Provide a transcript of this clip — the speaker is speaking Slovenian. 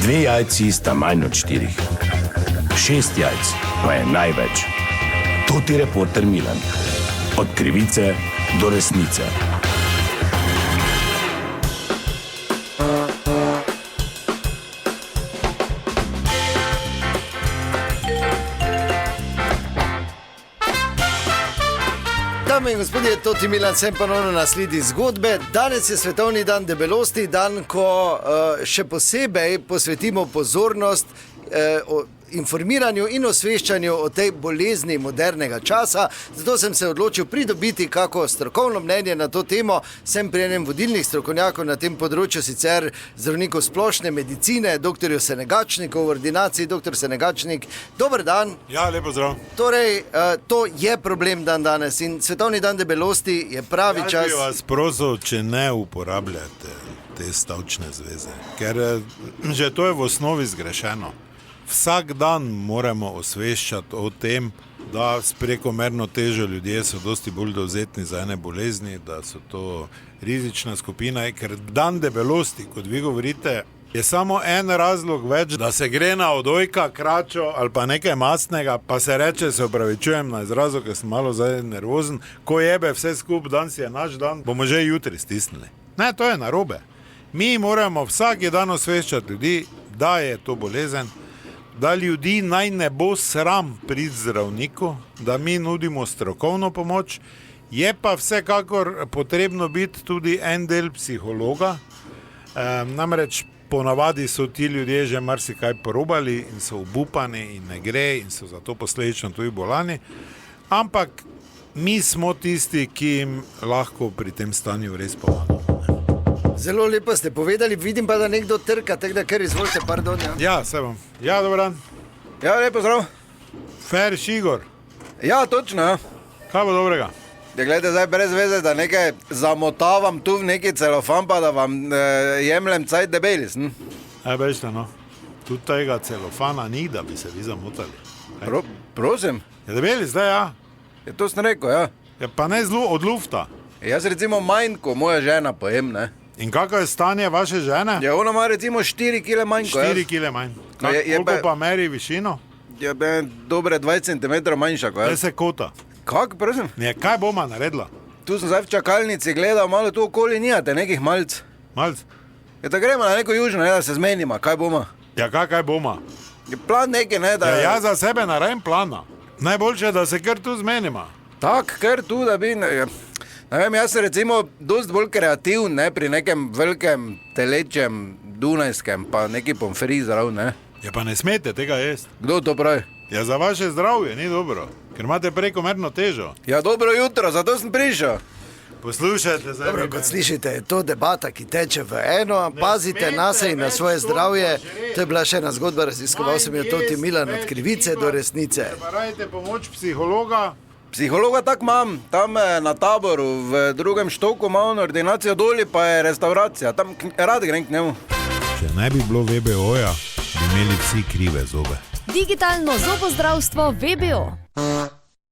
2 jajci sta manj od 4. 6 jajc pa je največ. To ti reporter Milan. Od krivice do resnice. Dame in gospodje, to ti Milan, sem ponovno na sledi zgodbe. Danes je svetovni dan debelosti, dan, ko še posebej posvetimo pozornost informiranju in osveščanju o tej bolezni modernega časa. Zato sem se odločil pridobiti kako strokovno mnenje na to temo. Sem pri enem vodilnih strokovnjakov na tem področju, sicer zdravnikov splošne medicine, dr. Senegačniku v ordinaciji. Dr. Senegačnik, dober dan. Ja, lepo zdrav. Torej, to je problem dan danes in svetovni dan debelosti je pravi čas. Jaz bi vas prosil, če ne uporabljate te stavčne zveze, ker že to je v osnovi zgrešeno. Vsak dan moramo osveščati o tem, da s prekomerno težo ljudje so dosti bolj dovzetni za ene bolezni, da so to rizična skupina, ker dan debelosti, kot vi govorite, je samo en razlog več, da se gre na odojka, kračo ali pa nekaj mastnega, pa se reče, se opravičujem na izrazu, ker sem malo zdaj nervozen, ko jebe vse skup, danes je naš dan, bomo že jutri stisnili. Ne, to je narobe. Mi moramo vsak dan osveščati ljudi, da je to bolezen, da ljudi naj ne bo sram priti zdravniku, da mi nudimo strokovno pomoč, je pa vsekakor potrebno biti tudi en del psihologa. Namreč ponavadi so ti ljudje že marsikaj porobali in so obupani in ne gre in so zato posledično tudi bolani, ampak mi smo tisti, ki jim lahko pri tem stanju res pomagamo. Zelo lepo ste povedali, vidim pa, da nekdo trka, tako da kar izvolite, pardon. Ja, se vam. Ja, dober dan. Ja, lepo zdrav. Fer Šigor. Ja, točno, ja. Kaj bo dobrega? Ja, gledajte, zdaj brez veze, da nekaj zamotavam tu v neki celofan, pa da vam jemljem cajt debelis. Bežite, no. Tudi tega celofana ni, da bi se vi zamotali. Prosim? Je debelis, zdaj, ja. Je to sem rekel, ja. Je pa ne od lufta. Jaz recimo manj, ko moja žena pojem, ne. In kako je stanje vaše žene? Ja, ona ima recimo 4 kg manj, ko 4 kg manj. Koliko pa meri višino? Ja, dobre 20 cm manjša, ko je. Se kota. Kako, prosim? Ne, kaj boma naredila? Tu sem zdaj v čakalnici gledal, malo tu okoli nijate nekih malc. Malc? Ja, da gremo na neko južno, ne, da se zmenima, kaj boma. Ja, kaj boma? Je plan nekaj, ne, da... Ja, jaz za sebe naredim plana. Najboljše je, da se kar tu zmenima. Tak, kar tu, da bi... Ne vem, jaz sem recimo dost bolj kreativn, ne, pri nekem velikem telečem dunajskem, pa neki pomfri zdrav, ne. Ja, pa ne smete tega jesti. Kdo to pravi? Ja, za vaše zdravje ni dobro, ker imate prekomerno težo. Ja, dobro jutro, zato sem prišel. Poslušajte zdaj. Dobro, kot slišite, je to debata, ki teče v eno, pazite nase in na svoje zdravje. To je bila še ena zgodba, raziskoval sem jo Toti Milan, od krivice do resnice. Rajte pomoč psihologa. Psihologa tak imam, tam na Taboru, v drugem štoku imam ordinacijo, doli pa je restauracija, tam rad grem k njemu. Če ne bi bilo VBO-ja, bi imeli vsi krive zobe. Digitalno zobozdravstvo VBO.